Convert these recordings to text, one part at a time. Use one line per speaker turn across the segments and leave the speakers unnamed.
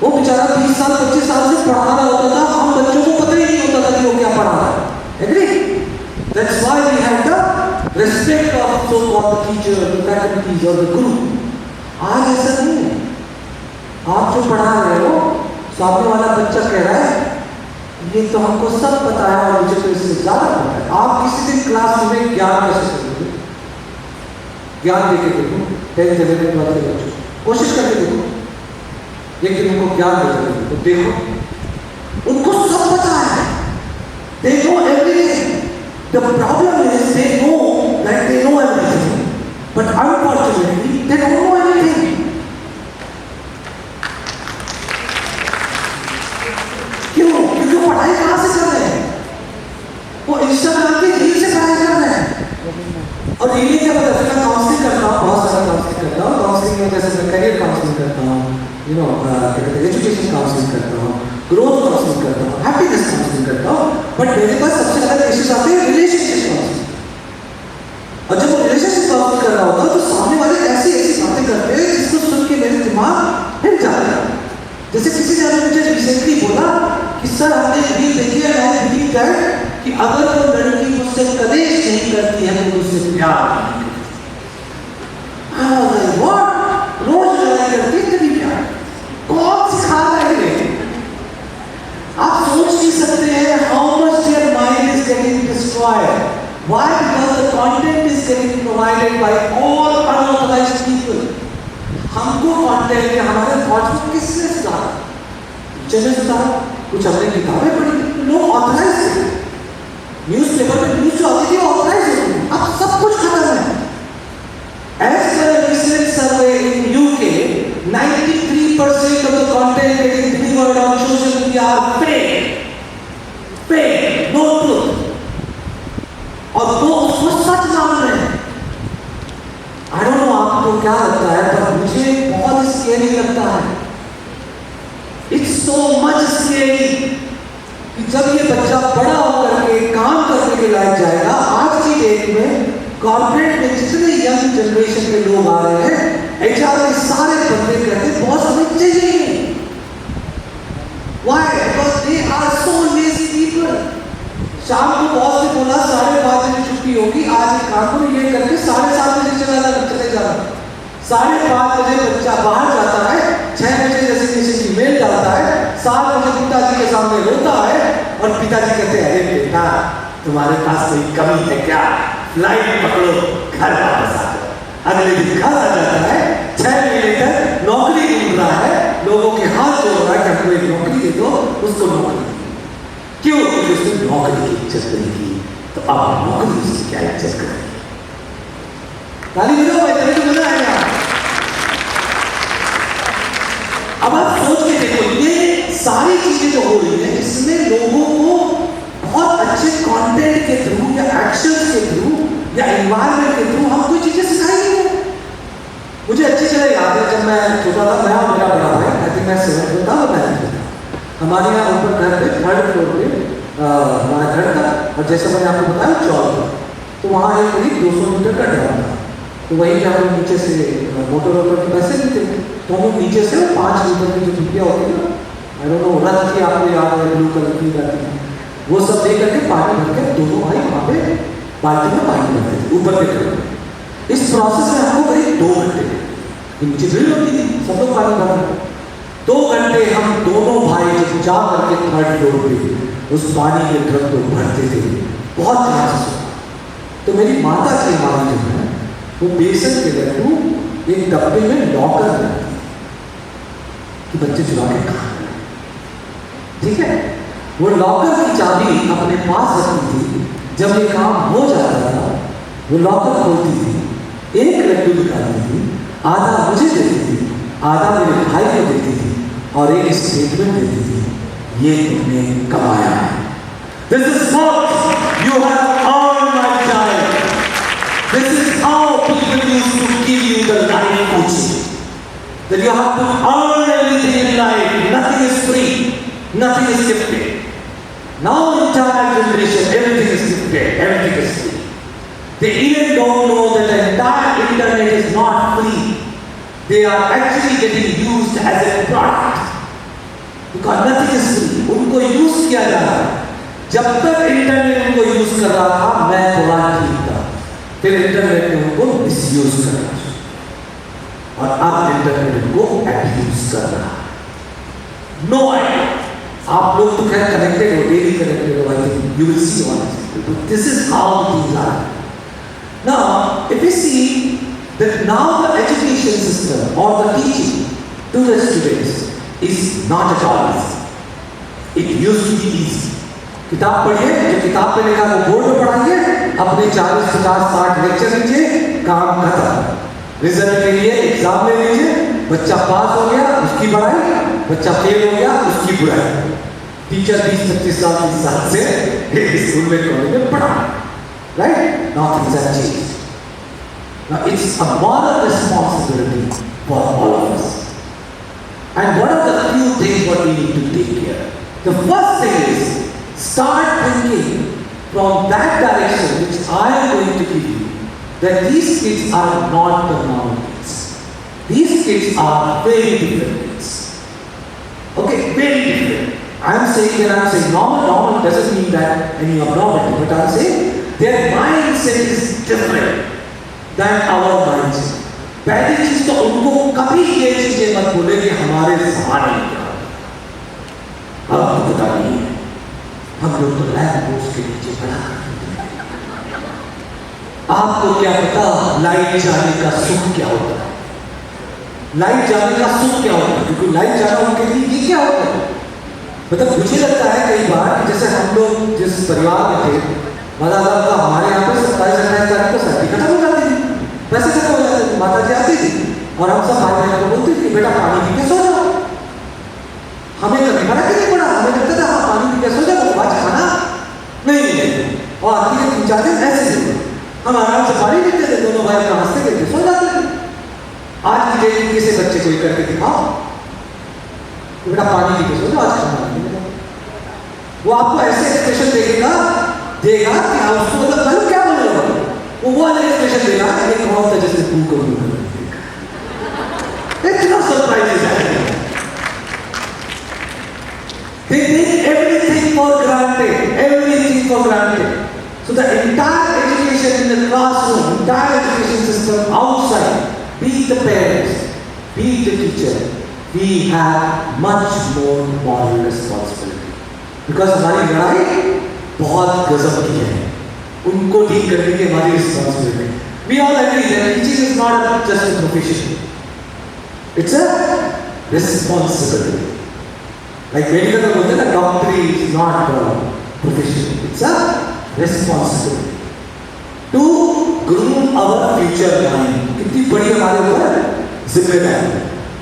वो बेचारा 30 साल 25 साल से पढ़ा रहा होता था, हम बच्चों को पता ही नहीं होता था कि वो क्या पढ़ा रहा है। Agree? That's why we have the respect of so-called teacher, the faculties or the guru. आज ऐसा नहीं है। आप जो पढ़ा रहे हो, सामने वाला बच्चा कह रहा है ये तो हमको सब पता है और मुझे तो इससे ज्यादा पता है। आप किसी दिन क्लास में ज्ञान कैसे करोगे? ज्ञान देके देखो, 10th 11th 12th के बच्चों कोशिश करके देखो, एक दिन उनको ज्ञान दे तो देखो, उनको सब पता है, they know everything. The problem is they know that they know everything, but unfortunately they don't know anything. क्यों? क्योंकि पढ़ाई कहाँ से कर रहे हैं? वो इंस्टाग्राम के रील से पढ़ाई कर रहे हैं। और रील क्या पता है? मैं काउंसलिंग करता हूँ, बहुत सारा काउंसलिंग करता हूँ। काउंसलिंग में जैसे मैं करियर काउंसलिंग करता हूँ, एजुकेशन काउंसलिंग करता हूँ, ग्रोथ काउंसलिंग करता हूँ, हैप्पीनेस काउंसलिंग करता हूँ। बट मेरे पास सबसे ज्यादा केसेस आते हैं रिलेशनशिप काउंसलिंग। और जब वो रिलेशनशिप काउंसलिंग कर रहा होता है तो सामने वाले ऐसी ऐसी बातें करते हैं जिसको सुन के मेरे दिमाग हिल जाता है। जैसे किसी ने मुझे रिसेंटली बोला कि सर हमने रील देखी है, मैं बिलीव दैट कि अगर वो लड़की मुझसे कलेश नहीं करती है तो मुझसे प्यार नहीं करती। व्हाट? रोज लड़ाई करती है कभी प्यार? कौन सिखा रहा है? आप सोच नहीं सकते हैं how much their mind is getting destroyed. Why? Because the content is getting provided by all unauthorized people. हमको content है, हमारे thoughts को किसने सुधारा? टीचर ने सुधारा, कुछ हमने किताबें पढ़ी, लोग ऑथराइज थे। न्यूज़पेपर में न्यूज़ जो आती थी वो ऑथराइज होती थी। अब सब कुछ खत्म है। As per a recent survey in UK, 93% of the content getting delivered on social media are fake, no truth. और वो उसको सच मान रहे हैं। I don't know आपको क्या लगता है, पर मुझे बहुत स्केरी लगता है। It's so much scary कि जब ये बच्चा बड़ा होकर के काम करने के लायक जाएगा, आज की डेट में कॉर्पोरेट में जितने यंग जनरेशन के लोग आ रहे हैं, HR के सारे बंदे कहते हैं बॉस हमें चाहिए नहीं। Why? Because they are so lazy people. शाम को बॉस ने बोला 5:30 बजे छुट्टी होगी, आज एक काम करो ये करके 7:30 बजे चले जाना। 5:30 बजे बच्चा बाहर जाता है, 6 बजे रेजिग्नेशन ईमेल डालता है, 7 बजे पिताजी के सामने रोता है और पिताजी कहते हैं अरे बेटा तुम्हारे पास कोई कमी है क्या? फ्लाइट पकड़ो, घर वापस आ जाओ। अगले दिन घर आ जाता है, 6 महीने तक नौकरी ढूंढ रहा है, लोगों के हाथ जोड़ रहा है कि हमको एक नौकरी दे दो, उसको नौकरी। क्यों? क्योंकि उसने नौकरी की इज्जत नहीं की, तो अब नौकरी उसकी क्या इज्जत करेगी? ताली बजाओ भाई, तभी तो मजा आएगा। अब आप सोच के देखो, ये सारी चीजें जो हो रही है, इसमें लोगों को बहुत अच्छे कंटेंट के थ्रू या एक्शंस के थ्रू या एनवायरनमेंट के थ्रू हम कोई चीजें सिखाई नहीं है। मुझे अच्छी तरह याद है जब मैं छोटा था, मैं और मेरा बड़ा भाई, आई थिंक मैं 7th में था और 9th में था। हमारे यहाँ ऊपर घर पे 3rd फ्लोर पे हमारा घर था, और जैसा मैंने आपको बताया चौक था, तो वहाँ एक करीब 200 मीटर का ड्राम था। तो वहीं जब हम नीचे से मोटर वोटर के पैसे देते थे, तो हम नीचे से 5 मीटर की जो डिब्बियाँ होती है ना, आई डोंट नो रथ की आपको याद है, ब्लू कलर की रहती है, वो सब दे करके पानी भर के दोनों भाई वहाँ पे बाल्टी में पानी भरते थे ऊपर के घर में। इस प्रोसेस में हमको करीब 2 घंटे नीचे ड्रिल होती थी, सब लोग पानी भर 2 घंटे हम दोनों भाई जब जा करके 3rd फ्लोर पे उस पानी के ड्रम को भरते थे, बहुत ध्यान से। तो मेरी माता की हमारी जो है वो बेसन के लड्डू एक डब्बे में लॉकर में रखती कि बच्चे चुरा के खा, ठीक है? वो लॉकर की चाबी अपने पास रखती थी, जब ये काम हो जाता था वो लॉकर खोलती थी, एक लड्डू निकालती थी, आधा मुझे देती थी, आधा मेरे भाई को देती थी, और एक स्टेटमेंट देती थी, ये तुमने कमाया है। This is what you have earned, my child. This is how people used to give you the life coaching. That you have to earn everything in life. Nothing is free. Nothing is gifted. Now entire generation, everything is gifted. Everything is free. They even don't know that the entire internet is not free. They are actually getting used as a product. Nothing is free, उनको use किया जा रहा है। जब तक internet उनको use कर रहा था मैं थोड़ा ठीक था, फिर इंटरनेट ने उनको मिसयूज कर रहा और अब इंटरनेट उनको एब्यूज कर रहा है। नो आइडिया, आप लोग तो खैर कनेक्टेड हो, डेली कनेक्टेड हो, I think you will see on this is how things are. Now if you see that now the education system और the teaching to the students is not at all easy. It used to be easy. किताब पढ़िए, जो किताब पे लिखा वो board पे पढ़ाइए, अपने 40, 50, 60 लेक्चर लीजिए, काम खत्म। रिजल्ट के लिए एग्जाम ले लीजिए, बच्चा पास हो गया उसकी बड़ाई, बच्चा फेल हो गया उसकी बुराई। टीचर 20-25 साल 30 साल से स्कूल में कॉलेज में पढ़ा, right? Nothing has changed. Now it's a moral responsibility for all of us. And what are the few things what we need to take care? The first thing is start thinking from that direction which I am going to give you, that these kids are not the normal kids. These kids are very different kids. Okay, very different. I am saying that I am saying normal doesn't mean that any abnormality, but I am saying their mindset is different than our mindset. पहली चीज तो उनको कभी ये चीजें मत बोले कि हमारे सहारे क्या, आपको पता नहीं है, हम लोग तो लैंप पोस्ट के नीचे पड़ा। आपको क्या पता लाइट जाने का सुख क्या होता है? लाइट जाने का सुख क्या होता है? क्योंकि लाइट जाना उनके लिए ये क्या होता है? मतलब मुझे लगता है कई बार जैसे हम लोग जिस परिवार में थे, मतलब का हमारे यहाँ पे 27-28 तारीख को सर्दी खत्म हो जाती थी, पैसे खत्म हो जाते थे, माता जी आती थी और हम सब भाई बहन को बोलते थे बेटा पानी पी के सो जाओ। हमें कभी फर्क ही नहीं पड़ा, हमें लगता था हाँ पानी पी के सो जाओ, आज खाना नहीं मिलेगा। और आती है 3-4 दिन ऐसे थे, हम आराम से पानी पीते थे, दोनों भाई अपना हंसते करके सो जाते थे। आज की डेट में किसी बच्चे को करके दिखाओ बेटा पानी पी के सो जाओ, आज खाना नहीं मिलेगा। वो आपको ऐसे एक्सप्रेशन देगा कि आप उसको मतलब क्या बोल रहे हो, वो वाला एक्सप्रेशन देगा कि कौन सा जैसे तू को इतना सरप्राइज है। They take everything for granted, everything for granted. So the entire education in the classroom, entire education system outside, be it the parents, be it the teacher, we have much more moral responsibility. Because हमारी लड़ाई बहुत गजब की है, उनको ठीक करने की हमारी responsibility. We all agree that teaching is not just a profession; it's a responsibility. Like medical में बोलते हैं ना, doctor is not a profession; it's a responsibility to groom our future mind. कितनी बड़ी हमारे ऊपर जिम्मेदारी।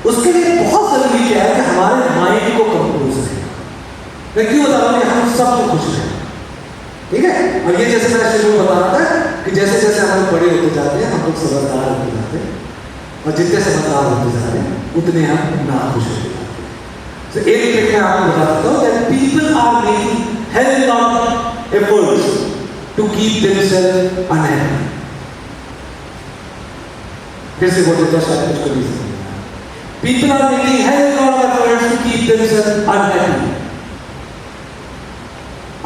उसके लिए बहुत जरूरी क्या है कि हमारे माइंड को कंपोज करें। मैं क्यों बता रहा हूँ कि हम सबको खुश रहें, ठीक है? और ये जैसे मैं शुरू में बता रहा था कि जैसे जैसे हम लोग बड़े होते जाते हैं हम लोग समझदार होते जाते हैं, और जितने समझदार होते जा रहे हैं उतने हम नाखुश होते जाते हैं। तो एक ट्रिक मैं आपको बता देता हूँ that people are making hell lot efforts to keep themselves unhappy. फिर से बोलते हैं शायद कुछ नहीं समझ। People are making hell lot efforts to keep themselves unhappy.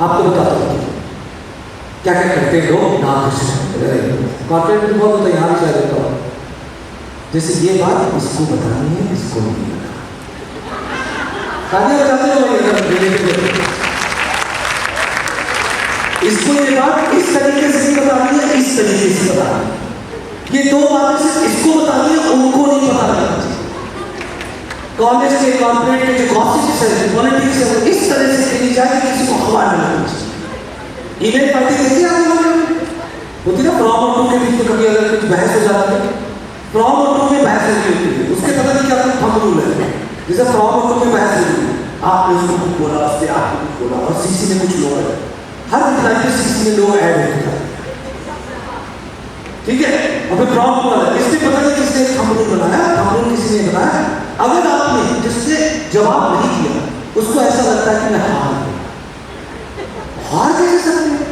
आपको बताता हूँ क्या क्या करते हैं लोग नाखुश हैं। कॉर्पोरेट में बहुत होता है, यहाँ भी शायद होता हो, जैसे ये बात इसको बतानी है, इसको नहीं बताना। शादी बताते हो इसको ये बात इस तरीके से नहीं बतानी है, इस तरीके से बतानी है। ये दो बातें सिर्फ इसको बतानी है, उनको नहीं बताना। कॉलेज के कॉर्पोरेट के जो गॉसिप्स है, पॉलिटिक्स है, वो इस तरह से कही जाए कि किसी को हवा न लगे। ईमेल पार्टी देखिए आप लोग होती ना, फ्रॉम और टू के बीच में कभी अगर कुछ बहस हो जाती है, फ्रॉम और टू में बहस होती है, उसके पता नहीं क्या कुछ थंब रूल है। जैसे फ्रॉम और टू में बहस होती है, आपने उसको कुछ बोला, उससे आपने कुछ बोला, और सीसी में कुछ लोग है, हर रिप्लाई पे सीसी में लोग ऐड होते हैं, ठीक है? और फिर फ्रॉम बोला, इससे पता नहीं किसने थंब रूल बनाया, थंब रूल किसी ने बनाया। अगर आपने जिससे जवाब नहीं किया उसको ऐसा लगता है कि मैं हार कैसे सकते हैं?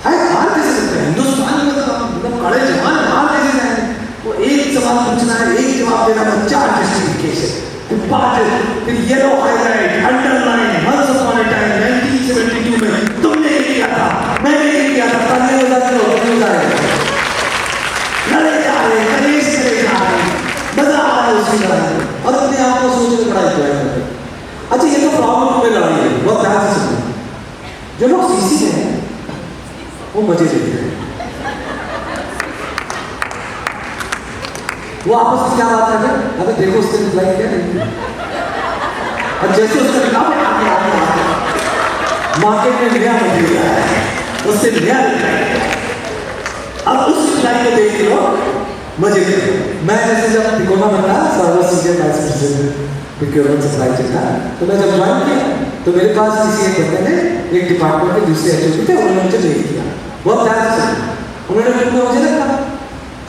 हार कैसे सकते हैं? हिंदुस्तान में मतलब कड़े जवान हार कैसे जाएंगे? वो एक सवाल पूछना है, एक जवाब देना है, 4 जस्टिफिकेशन। फिर yellow highlight underline once upon a time 1972 में तुमने ये किया था, मैंने ये किया था, तालियां बजाते रहो, न्यूज़ आएगा, लड़े जा रहे, कलेश करे जा रहे, मजा आ रहा है उसकी लड़ाई और अपने आप को सोचने बड़ा एंजॉय करते हैं। अच्छा ये तो प्रॉब्लम में लड़ाई है, बहुत ध्यान से सुनो। जो लोग सीसी में हैं वो मजे लेते हैं, वो आपस में क्या बात कर रहे हैं, अबे देखो उसके रिप्लाई क्या नहीं, और जैसे उसका रिप्लाई आगे मार्केट में नया मटेरियल आया है, उससे नया रिप्लाई, अब उस रिप्लाई को देख लो, मजे करो। मैं जैसे जब तिकोना बना server senior vice president procurement supply check था, तो मैं जब ज्वाइन किया तो मेरे पास किसी एक बंदे ने एक डिपार्टमेंट के दूसरे एचओडी थे, उन्होंने मुझे नहीं किया, बहुत ध्यान से सुना, उन्होंने बिल्कुल मुझे रखा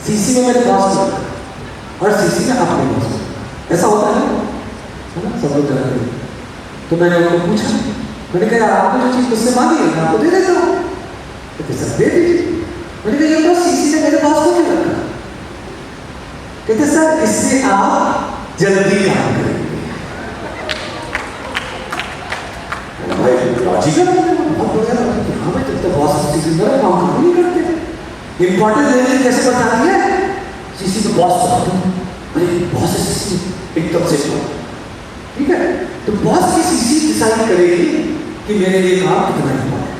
सीसी में मेरे बॉस और सीसी में अपने बॉस, ऐसा होता है ना, सब लोग करते हैं। तो मैंने उनको पूछा, मैंने कहा यार आपने जो चीज़ मुझसे मांगी है मैं आपको दे देता हूँ, तो सर दे दीजिए। मैंने कहा ये तो सीसी ने मेरे बॉस को क्यों रखा? कहते सर इससे आप जल्दी काम करेंगे। भाई लॉजिकल बहुत बढ़िया लगता है, हाँ भाई जब तक बॉस सीसी में काम नहीं करते, इंपॉर्टेंट लेवल कैसे बताती है सीसी में बॉस अरे बॉस है सीसी एकदम से ठीक है, तो बॉस की सीसी डिसाइड करेगी कि मेरे लिए काम कितना इंपॉर्टेंट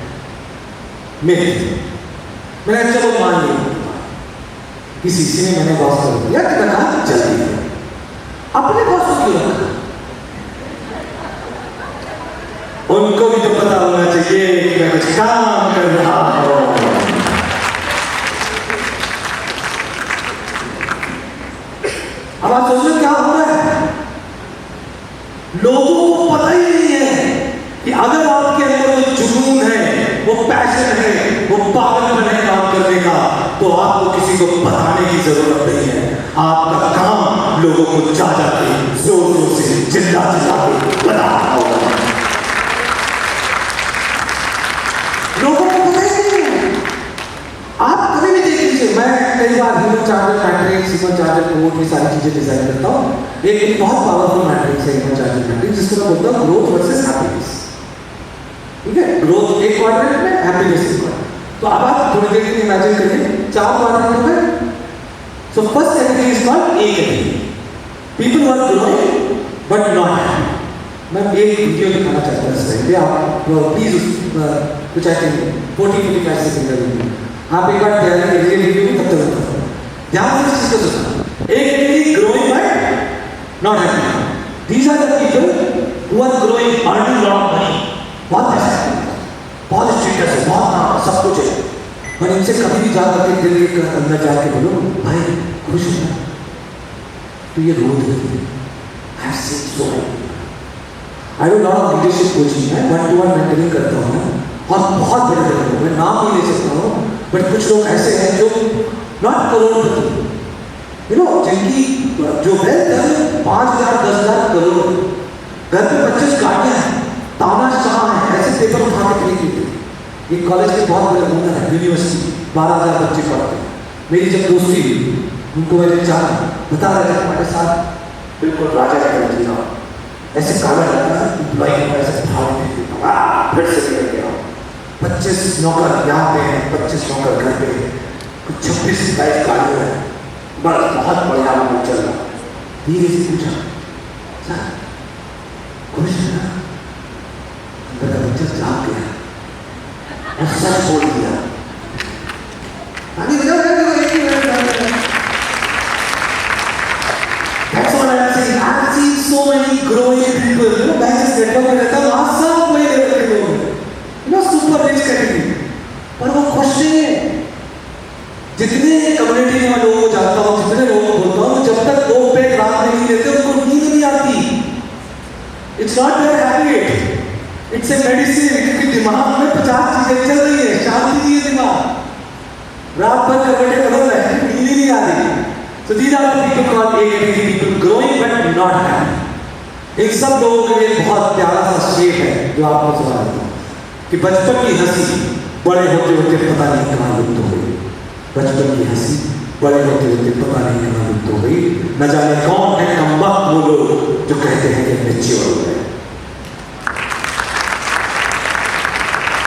मैंने चलो मान लिया कि सीसी ने मैंने बॉस कर दिया कि मैं काम जल्दी है, अपने बॉस को क्यों रखा? उनको भी तो पता होना चाहिए कि मैं कुछ काम कर रहा हूं। अब आप सोचो क्या हो रहा है, लोगों को पता ही नहीं है कि अगर आपके अंदर वो जुनून है, वो पैशन है, वो पागलपन है काम करने का, तो आपको किसी को बताने की जरूरत नहीं है। आपका काम लोगों को जा जाके जोर जोर से चिल्ला चिल्ला के बताना होगा। लोगों को पता ही नहीं है। आप कभी भी देख लीजिए, मैं कई बार human charger matrix, human charger code की सारी चीजें डिजाइन करता हूँ। एक बहुत पावरफुल मैट्रिक्स है ह्यूमन चार्जर मैट्रिक्स, जिसको मैं बोलता हूँ ग्रोथ वर्सेस हैप्पीनेस। ठीक है, ग्रोथ एक क्वाड्रेंट में, हैप्पीनेस एक क्वाड्रेंट। तो अब आप थोड़ी देर के लिए इमेजिन करिए 4 क्वाड्रेंट में। So first category is called A category, people who are growing but not happy. मैं एक वीडियो दिखाना चाहता हूँ इस टाइम पे, आप प्लीज कुछ आई थिंक 40-45 सेकंड का वीडियो आप एक बार ध्यान दीजिए, वीडियो में तब तक होता है ध्यान से चीज को सुनना। एक category growing but not happy, these are the people who are growing, earning lot of money, बहुत पैसा है, बहुत स्टेटस है, बहुत नाम, सब कुछ है, पर इनसे कभी भी जा करके दिल के अंदर जाके बोलो भाई खुश हो, तो ये रोज होती है। I seen so I do lot of leadership coaching है, 1-to-1 मेंटरिंग करता हूँ और बहुत बड़े बड़े, मैं नाम नहीं ले सकता हूँ, बट कुछ लोग ऐसे हैं जो नॉट करोड़पति, यू नो, जिनकी जो वेल्थ है 5,000 10,000 करोड़, घर पे 25 गाड़ियां हैं, तानाशाह है, ऐसे पेपर उठा के फेंक देते। एक कॉलेज के बहुत बड़े ओनर है, यूनिवर्सिटी 12,000 बच्चे पढ़ते हैं। मेरी जब दोस्ती हुई, उनको मैंने चाह बता रहे थे हमारे साथ बिल्कुल राजा का जीना, ऐसे काला लगता है, एम्प्लॉई को ऐसे भाव में फिर से निकल गया। 25 नौकर यहाँ पे हैं, 25 नौकर घर पे हैं, कुछ 26-27 गाड़ियाँ हैं, बस बहुत बढ़िया काम चल रहा। धीरे से पूछा सर खुश है ना? मेरा बच्चा जाग गया और सच बोल दिया। That's what I'm saying. I've seen so many growing people. You know, मैं जिस नेटवर्क में रहता हूँ, वहाँ सब बड़े लेवल के लोग हैं, you know, super rich category, पर वो खुश नहीं है। जितने कम्युनिटी में मैं लोगों को जानता हूँ, जितने लोगों को बोलता हूँ, जब तक 2 पेट रात में नहीं लेते उनको नींद नहीं आती। It's not their habit. It's a medicine. क्योंकि दिमाग में 50 चीजें चल रही है, शांति नहीं है दिमाग, रात भर करवटें बदल रहे हैं, नींद नहीं आ रही। So these are the people called A category people, growing but not happy। इन सब लोगों के लिए बहुत प्यारा सा शेप है जो आपको सुना देता हूँ कि बचपन की हंसी बड़े होते होते पता नहीं कहाँ लुप्त हो गई। बचपन की हंसी बड़े होते होते पता नहीं कहाँ लुप्त हो गई। न जाने कौन है कमबख्त वो लोग जो कहते हैं कि मैच्योर हो गए।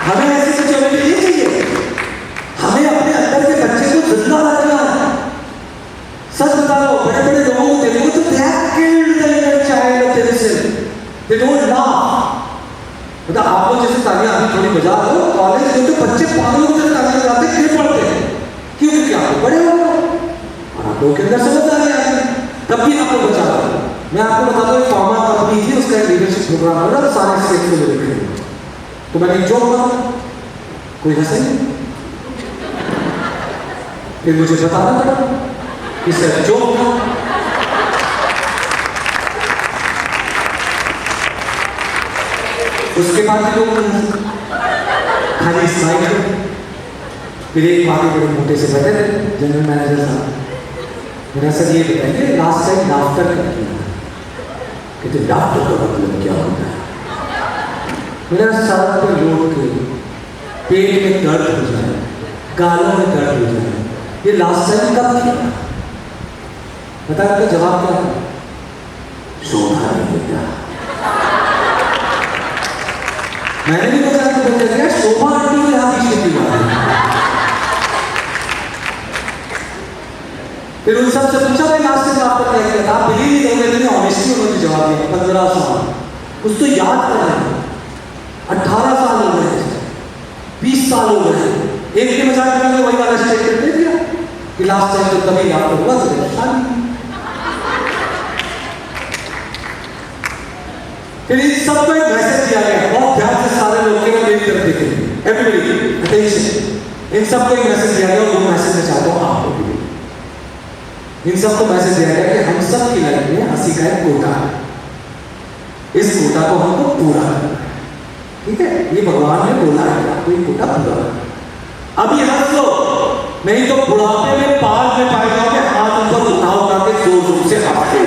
हमें ऐसी सिचुएशन नहीं चाहिए। हमें अपने अंदर के बच्चे को जिंदा रखना है। सच बता रहा हूं, बड़े बड़े लोगों को देखो तो they have killed the inner child of themselves. They don't laugh. मतलब आप लोग जैसे तालियां अभी थोड़ी बजा रहे हो, कॉलेज में तो बच्चे पागलों की तरह तालियां बजाते हैं, क्यों पढ़ते हैं? क्यों? क्योंकि आप बड़े हो और आप लोगों के अंदर समझदारी आ गई, तब भी आपको बचा रहा हूं। मैं आपको बताता हूँ, फार्मा कंपनी थी, उसका एक लीडरशिप प्रोग्राम हो रहा था, सारे स्टेट में लेकर तो मैंने एक जोक मारा, कोई हंसे नहीं। फिर मुझे बताना पड़ा कि सर जोक था। उसके बाद भी लोग खाली स्माइल कर। फिर एक बात बड़े मोटे से बैठे थे जनरल मैनेजर साहब, मेरा सर ये बताइए लास्ट टाइम लाफ्टर कब किया? कहते लाफ्टर का मतलब क्या होता है? मेरा सर पे लोग के पेट में दर्द हो जाए, गालों में दर्द हो जाए, ये लास्ट टाइम कब किया? बता रहे जवाब क्या है? शोभा नहीं देता। मैंने भी बताया तो बोल दिया शोभा आंटी को यहाँ पीछे की बात है। फिर उन सब से पूछा भाई लास्ट टाइम आपका क्या किया था? आप बिलीव नहीं करोगे, इतने ऑनेस्टी उन्होंने जवाब दिया 15 साल। कुछ तो याद कर रहे हैं, 18 साल हो गए, 20 साल हो गए। एक के मजाक में वही वाला स्टेटमेंट दे दिया कि लास्ट टाइम तो तभी लाफ्टर हुआ था शादी। फिर इन सबको एक मैसेज दिया गया, बहुत ध्यान से सारे लोग के मेरी तरफ देखेंगे, एवरीबॉडी अटेंशन। इन सबको एक मैसेज दिया गया और वो मैसेज मैं चाहता हूँ आपको भी। इन सबको मैसेज दिया गया कि हम सब की लाइफ में हंसी का एक कोटा है, इस कोटा को हमको पूरा करना है, ठीक है? ये भगवान ने बोला है आपको ये कोटा पूरा करना। अभी हंस लो, नहीं तो बुढ़ापे में पाल में पाए जाओगे, हाथ ऊपर उठा उठा के जोर जोर से हंसते।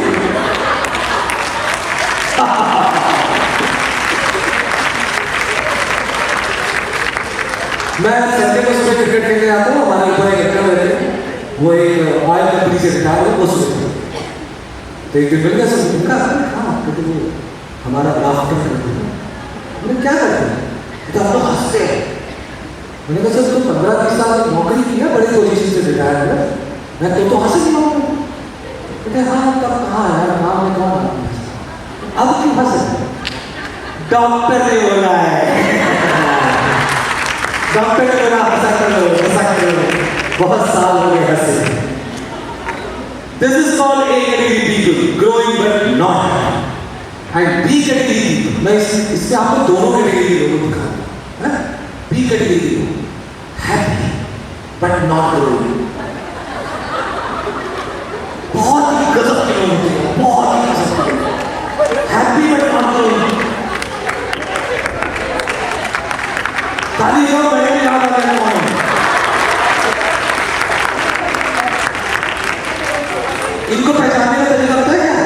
मैं संडे को सुबह क्रिकेट खेलने आता हूँ, हमारे ऊपर एक अंकल रहते हैं, वो एक ऑयल कंपनी से रिटायर हुए, वो सुबह तो एक दिन मिल गया सब उनका, हाँ क्योंकि वो हमारा लाफ्टर करते हैं। मैंने क्या करते हैं? तो हम लोग हंसते हैं। मैंने कहा सर तो 15-20 साल नौकरी की है, बड़ी पोजीशन से रिटायर हुआ, मैं तो हंस नहीं पाऊंगा। कहते हाँ तब कहाँ यार, नाम में कौन अब क्यों हंस? डॉक्टर ने बोला है, डॉक्टर ने बोला हंसा करो, बहुत साल हो गए हंसे। This is called A category people, growing but not. And B category people, मैं इससे आपको दोनों कैटेगरी के लोगों को दिखाऊंगा। B category के लोग happy but not growing, बहुत ही गजब के लोग होते हैं, बहुत ही गजब के लोग, happy but not growing। ताली बजाओ, मैंने याद आ गया कौन? इनको पहचानने का तरीका पता है क्या?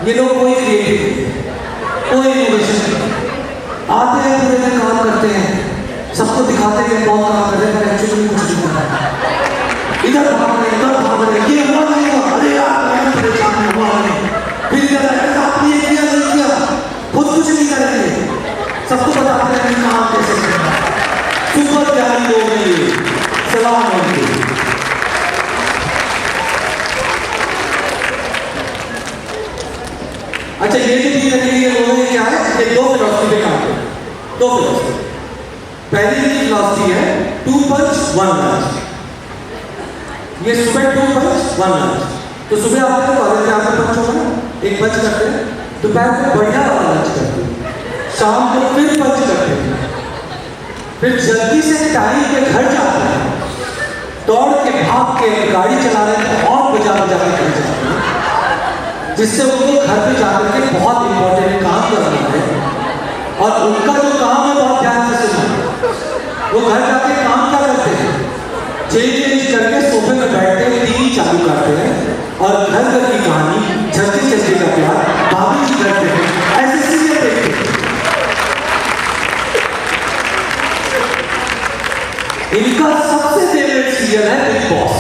ये लोग कोई क्रिएटिव नहीं, कोई इनोवेशन नहीं, आते हैं पूरे दिन काम करते हैं, सबको दिखाते हैं बहुत काम कर रहे हैं, एक्चुअली कुछ नहीं कर रहे, इधर भाग रहे इधर भाग रहे, ये हुआ नहीं हुआ, अरे यार मैं परेशान हुआ नहीं, फिर इधर आपने ये किया नहीं किया, खुद कुछ नहीं करेंगे, सबको बताते हैं कि काम कैसे करना है। सुपर प्यारी लोग हैं ये, सलाम उनको। अच्छा ये जो भी करेंगे लोगों ने क्या है, ये दो फिलॉसफी पे काम करते हैं, दो फिलॉसफी। पहली की फिलॉसफी है 2 पंच 1 लंच। ये सुबह 2 पंच 1 लंच, तो सुबह आते हैं कॉलेज में आपका पंच होगा ना, एक पंच करते हैं, दोपहर को बढ़िया वाला लंच करते हैं, शाम को फिर पंच करते हैं, फिर जल्दी से टाइम पे घर जाते हैं, दौड़ के भाग के गाड़ी चला रहे थे और बजा बजा के घर जाते हैं, जिससे उनको घर पे जाकर के बहुत इंपॉर्टेंट काम करना है। और उनका जो काम है बहुत ध्यान से सुनना, वो घर जाके काम क्या करते हैं? चेंज करके सोफे में बैठते हैं, टीवी चालू करते हैं और घर घर की कहानी, छत्ती छत्ती का प्यार, भाभी जी करते हैं, ऐसे सीरियल देखते हैं। इनका सबसे फेवरेट सीरियल है बिग बॉस।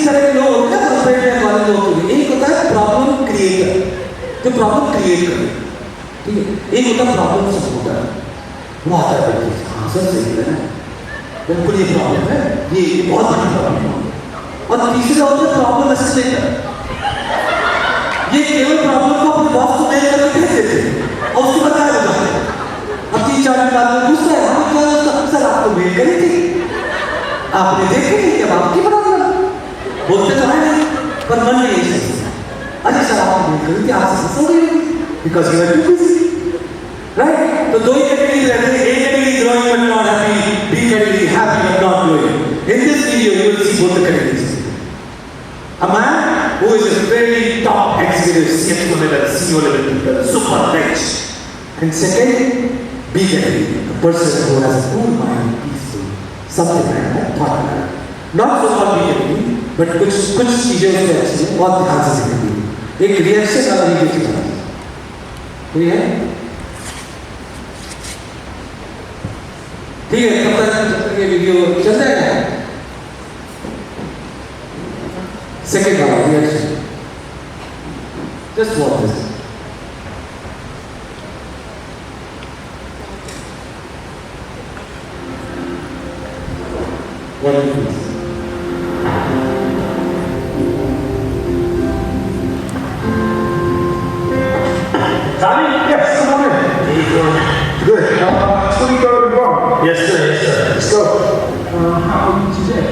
तीन तरह के लोग होते हैं कॉर्पोरेट वाले लोग होते हैं। एक होता है प्रॉब्लम क्रिएटर, जो प्रॉब्लम क्रिएट करे, ठीक है। एक होता है प्रॉब्लम सपोर्टर, वो आता है भाई हाँ सर सही है ना, बिल्कुल ये प्रॉब्लम है, ये बहुत बड़ी प्रॉब्लम है। और तीसरा होता है प्रॉब्लम एस्केलेटर, ये केवल प्रॉब्लम को अपने बॉस को मेल करके भेज देते हैं और उसके बाद क्या होता है, अब 3-4 दिन बाद में पूछता है हम क्या होता सर आपको मेल करी थी, आपने देखी नहीं क्या आपकी प्रॉब्लम, बोलते तो है नहीं पर मन में यही सोचते अरे सर आपको मेल करी थी, आपसे मिस हो गई because you are too busy, right. तो दो ही कैटेगरी रहते हैं, एक category growing but not happy, B category happy but not growing. In this video you will see both the categories. A man who is a very top executive, CFO level, CEO level people, super rich. And second, B category, a person who has a cool mind, peaceful, something like that, thought like that. Not so called B category, but कुछ चीजें उसके अच्छी हैं, बहुत ध्यान से सीखेंगे। एक रिएक्शन वाला ही देखिए, ठीक है? ठीक है, तब तक ये वीडियो चल जाएगा। Second one, reaction. Just watch this. What do you think?
Tommy? Yes, come on in. How you doing? Good. 23rd and wrong.
Yes, sir. Yes, sir.
Let's go. How are you today?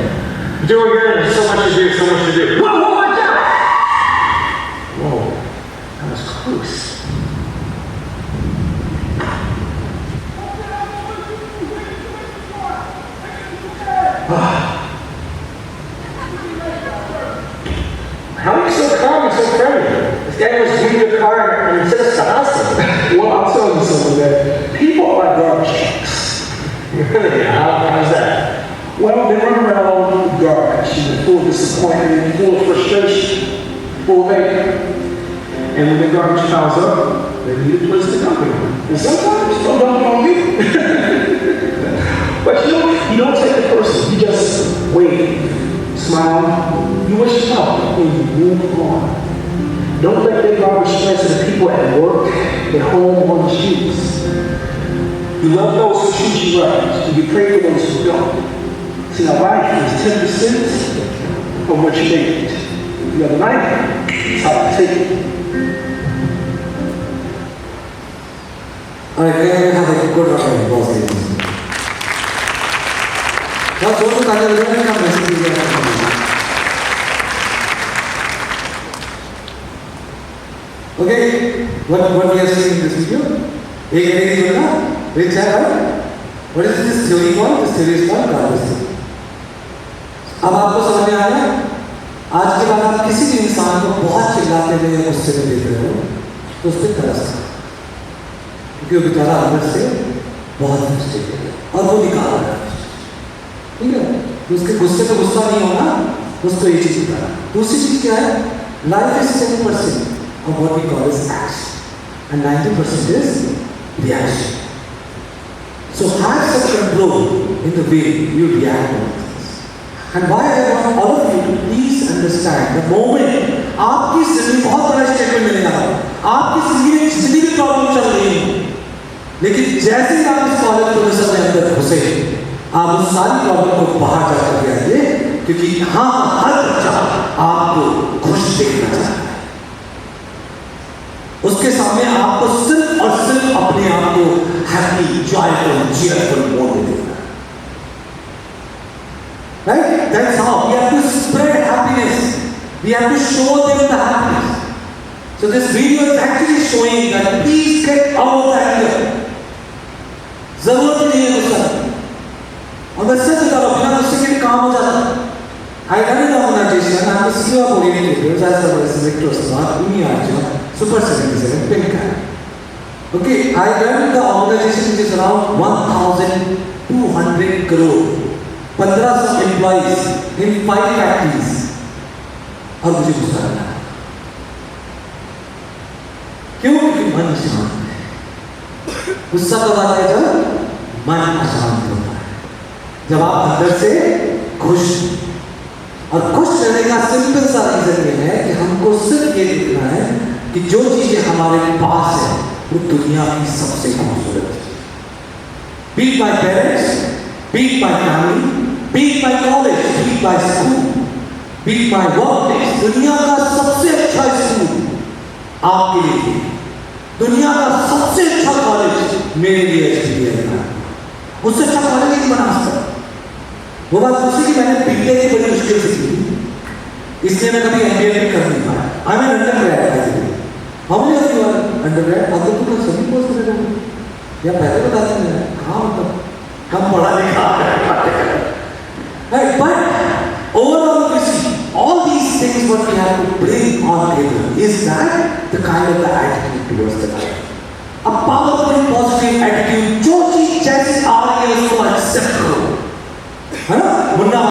Doing good. There's so much to do. So much to do.
Whoa, watch out! Whoa, that was close.
How are you so calm and so friendly? This guy was leaving the car and said it's awesome.
Well, I'll tell you something, man. People are garbage trucks.
Really? How's that?
Well, they run around with garbage, full of disappointment, full of frustration, full of anger. And when the garbage piles up, they need a place to dump it. And sometimes they'll dump it on me. But you don't take it personally. You just wave, smile, you wish them health, and you move on. Don't let their garbage spread to the people at work, at home, on the streets. You love those who treat you right, and you pray for those who don't. See, now life is 10% of what you make it. The other 90, it's how you take it.
Alright, can I have a good round of applause, ladies? Now, those who are going to come message okay, what we are seeing in this video? एक category जो ना, rich है, right? What is this theory called? This theory is called garbage theory. अब आपको समझ में आ गया? आज के बाद आप किसी भी इंसान को बहुत चिल्लाते हुए या गुस्से में देख रहे हो, तो उस पर तरस करो, क्योंकि वो बेचारा अंदर से बहुत फ्रस्ट्रेटेड है और वो निकाल रहा है, ठीक है? तो उसके गुस्से पे गुस्सा नहीं होना, उसको ये चीज बता रहा है। दूसरी चीज क्या है? Life is 10% of what we call as action, and 90% is reaction. So have some control in the way you react to things. And why I want all of you to please understand the moment आपकी जिंदगी बहुत बड़ा statement मिलेगा, आपकी जिंदगी में जितनी भी प्रॉब्लम चल रही है, लेकिन जैसे ही आप इस कॉलेज प्रोफेसर के अंदर घुसे, आप उस सारी प्रॉब्लम को बाहर जाकर के आइए, क्योंकि यहाँ हर बच्चा आपको खुश देखना चाहता है। उसके सामने आपको सिर्फ और सिर्फ अपने आप को हैप्पी, जॉयफुल, चीयरफुल मोड में देखना है। Right? That's how we have to spread happiness. We have to show them the happiness. So this video is actually showing that please get out of the anger. जरूरत नहीं है गुस्सा। अगर सच बता रहा बिना गुस्से के काम हो जाता है। I run an organization. I'm the CEO of Orientators as well as Victor Smart, Umi Arjun, Super 77, Pinka. Okay, I run the organization which is around 1,200 crore, 1,500 employees in 5 factories. और मुझे गुस्सा आता है। क्यों? क्योंकि मन शांत है। गुस्सा कब आता है? जब मन अशांत होता है, जब आप अंदर से खुश। और खुश रहने का सिंपल सा रीजन ये है कि हमको सिर्फ ये देखना है कि जो चीजें हमारे पास है वो दुनिया की सबसे खूबसूरत है। Be it my parents, be it my family, be it my college, be it my school, be it my workplace, दुनिया का सबसे अच्छा स्कूल आपके लिए, दुनिया का सबसे अच्छा कॉलेज मेरे लिए एसपीआई का, उससे अच्छा कॉलेज नहीं बना सकता। वो बात दूसरी कि मैंने बीटेक की बड़ी मुश्किल से की, इसलिए मैं कभी एमबीए भी कर नहीं पाया। आई एम एन अंडरग्रेड, हम लोग क्यों अंडरग्रेड अब तो सभी कोर्स कर रहे हैं या पहले बता देंगे हाँ मतलब हम पढ़ा लिखा right, but overall you see all these things what we have to bring on table is that the kind of the attitude towards the life, a powerful positive attitude जो चीज जैसी आ रही है उसको एक्सेप्ट करो, है ना?